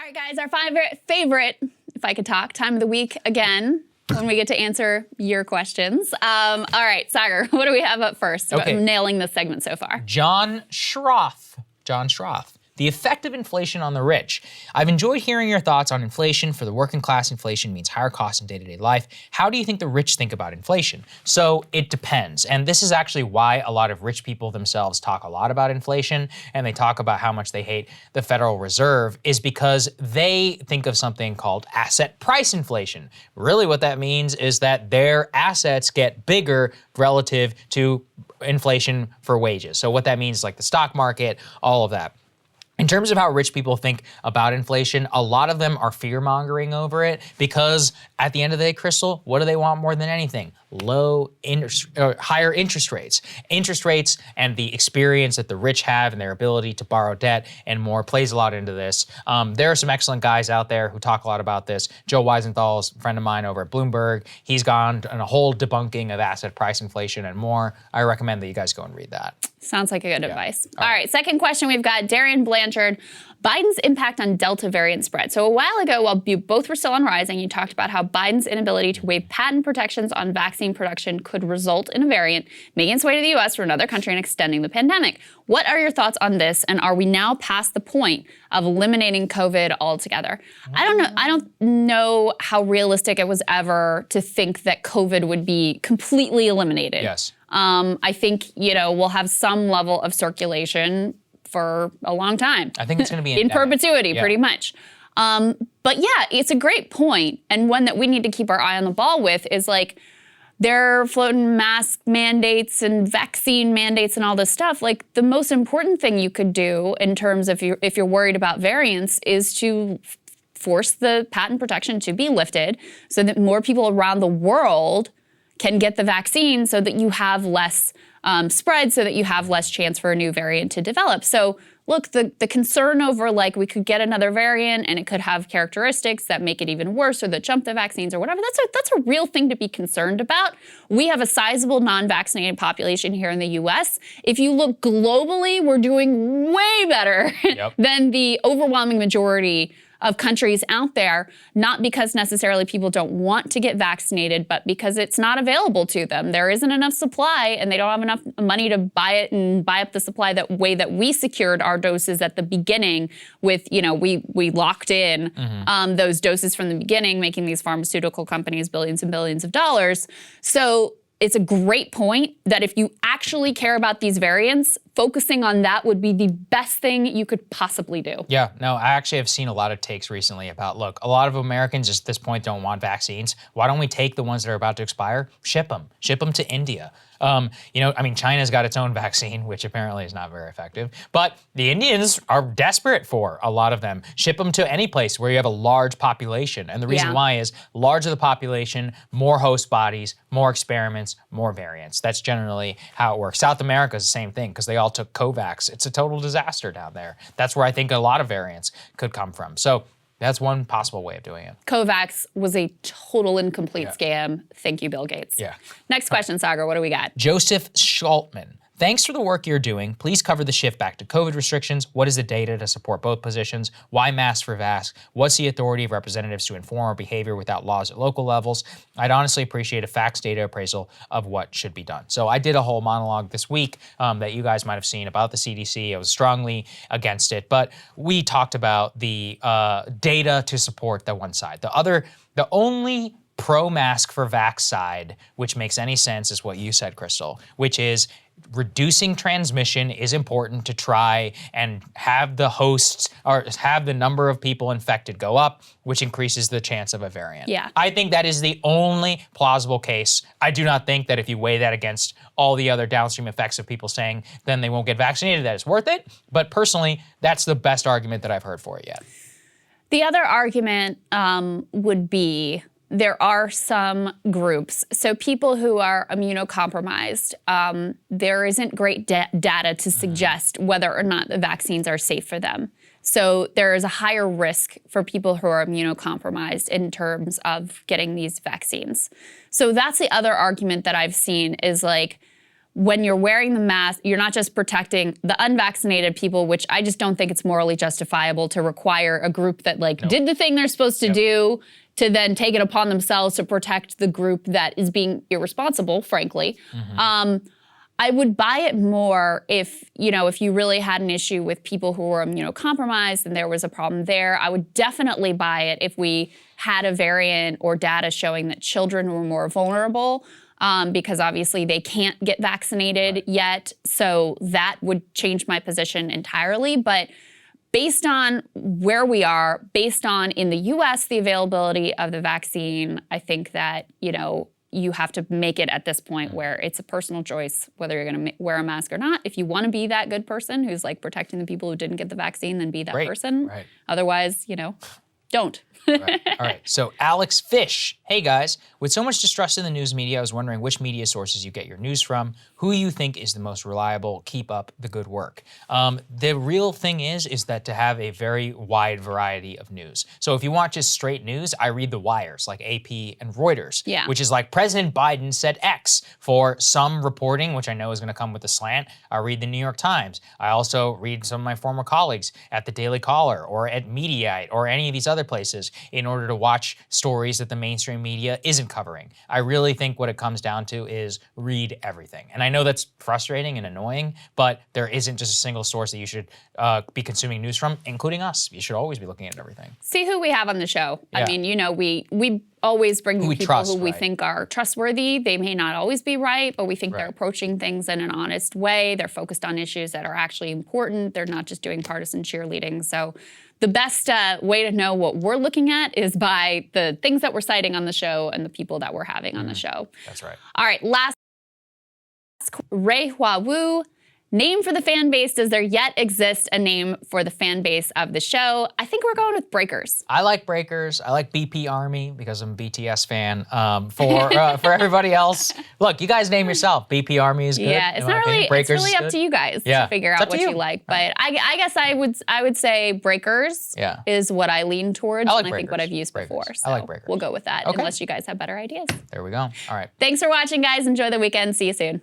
right, guys, our favorite, if I could talk, time of the week again, when we get to answer your questions. All right, Saagar, what do we have up first? Okay. I'm nailing this segment so far. John Schroff. The effect of inflation on the rich. I've enjoyed hearing your thoughts on inflation. For the working class, inflation means higher costs in day-to-day life. How do you think the rich think about inflation? So it depends. And this is actually why a lot of rich people themselves talk a lot about inflation, and they talk about how much they hate the Federal Reserve, is because they think of something called asset price inflation. Really what that means is that their assets get bigger relative to inflation for wages. So what that means is like the stock market, all of that. In terms of how rich people think about inflation, a lot of them are fear-mongering over it because at the end of the day, Krystal, what do they want more than anything? Higher interest rates. Interest rates and the experience that the rich have and their ability to borrow debt and more plays a lot into this. There are some excellent guys out there who talk a lot about this. Joe Weisenthal is a friend of mine over at Bloomberg. He's gone on a whole debunking of asset price inflation and more. I recommend that you guys go and read that. Sounds like a good advice. All right, second question we've got Darian Blanchard. Biden's impact on Delta variant spread. So a while ago, while you both were still on Rising, you talked about how Biden's inability to waive patent protections on vaccine production could result in a variant making its way to the U.S. or another country and extending the pandemic. What are your thoughts on this? And are we now past the point of eliminating COVID altogether? I don't know how realistic it was ever to think that COVID would be completely eliminated. Yes. I think, we'll have some level of circulation for a long time. I think it's going to be in perpetuity, pretty much. But yeah, it's a great point, and one that we need to keep our eye on the ball with is like, they're floating mask mandates and vaccine mandates and all this stuff. Like, the most important thing you could do in terms of if you're worried about variants is to force the patent protection to be lifted so that more people around the world can get the vaccine so that you have less spread, so that you have less chance for a new variant to develop. So look, the concern over like we could get another variant and it could have characteristics that make it even worse or that jump the vaccines or whatever, that's a real thing to be concerned about. We have a sizable non-vaccinated population here in the US. If you look globally, we're doing way better than the overwhelming majority of countries out there, not because necessarily people don't want to get vaccinated, but because it's not available to them. There isn't enough supply and they don't have enough money to buy it and buy up the supply that way that we secured our doses at the beginning with, we locked in those doses from the beginning, making these pharmaceutical companies billions and billions of dollars. So it's a great point that if you actually care about these variants, focusing on that would be the best thing you could possibly do. Yeah, no, I actually have seen a lot of takes recently about, look, a lot of Americans at this point don't want vaccines. Why don't we take the ones that are about to expire, ship them to India? China's got its own vaccine, which apparently is not very effective, but the Indians are desperate for a lot of them. Ship them to any place where you have a large population. And the reason why is larger the population, more host bodies, more experiments, more variants. That's generally how it works. South America is the same thing because they all took COVAX. It's a total disaster down there. That's where I think a lot of variants could come from. So that's one possible way of doing it. COVAX was a total incomplete scam. Thank you, Bill Gates. Yeah. Next question, Saagar, what do we got? Joseph Schultman. Thanks for the work you're doing. Please cover the shift back to COVID restrictions. What is the data to support both positions? Why masks for vax? What's the authority of representatives to inform our behavior without laws at local levels? I'd honestly appreciate a facts data appraisal of what should be done. So I did a whole monologue this week that you guys might have seen about the CDC. I was strongly against it, but we talked about the data to support the one side. The only pro-mask for vax side, which makes any sense, is what you said, Krystal, which is reducing transmission is important to try and have the hosts or have the number of people infected go up, which increases the chance of a variant. Yeah. I think that is the only plausible case. I do not think that if you weigh that against all the other downstream effects of people saying then they won't get vaccinated, that it's worth it. But personally, that's the best argument that I've heard for it yet. The other argument would be there are some groups, so people who are immunocompromised, there isn't great data to suggest whether or not the vaccines are safe for them. So there is a higher risk for people who are immunocompromised in terms of getting these vaccines. So that's the other argument that I've seen is like, when you're wearing the mask, you're not just protecting the unvaccinated people, which I just don't think it's morally justifiable to require a group that did the thing they're supposed to do to then take it upon themselves to protect the group that is being irresponsible, frankly. I would buy it more if you really had an issue with people who were immunocompromised and there was a problem there. I would definitely buy it if we had a variant or data showing that children were more vulnerable because obviously they can't get vaccinated yet. So that would change my position entirely. But based on where we are, based on in the US, the availability of the vaccine, I think that, you have to make it at this point where it's a personal choice whether you're going to wear a mask or not. If you want to be that good person who's protecting the people who didn't get the vaccine, then be that person. Right. Otherwise, don't. Right. All right. So Alex Fish, hey guys, with so much distrust in the news media, I was wondering which media sources you get your news from, who you think is the most reliable, keep up the good work. The real thing is that to have a very wide variety of news. So if you want just straight news, I read the wires like AP and Reuters, which is like President Biden said X. For some reporting, which I know is going to come with a slant, I read the New York Times. I also read some of my former colleagues at the Daily Caller or at Mediaite or any of these other places in order to watch stories that the mainstream media isn't covering. I really think what it comes down to is read everything. And I know that's frustrating and annoying, but there isn't just a single source that you should be consuming news from, including us. You should always be looking at everything. See who we have on the show. I mean, we always bring you people who we think are trustworthy. They may not always be right, but we think they're approaching things in an honest way. They're focused on issues that are actually important. They're not just doing partisan cheerleading. So the best way to know what we're looking at is by the things that we're citing on the show and the people that we're having on the show. That's right. All right, last, Ray Hua Wu. Name for the fan base. Does there yet exist a name for the fan base of the show? I think we're going with Breakers. I like Breakers. I like BP Army because I'm a BTS fan. For everybody else, look, you guys name yourself. BP Army is good. Yeah, it's not really. It's really up to you guys to figure out what you like. But I guess I would say Breakers is what I lean towards, and I think what I've used before. So I like Breakers. We'll go with that, unless you guys have better ideas. There we go. All right. Thanks for watching, guys. Enjoy the weekend. See you soon.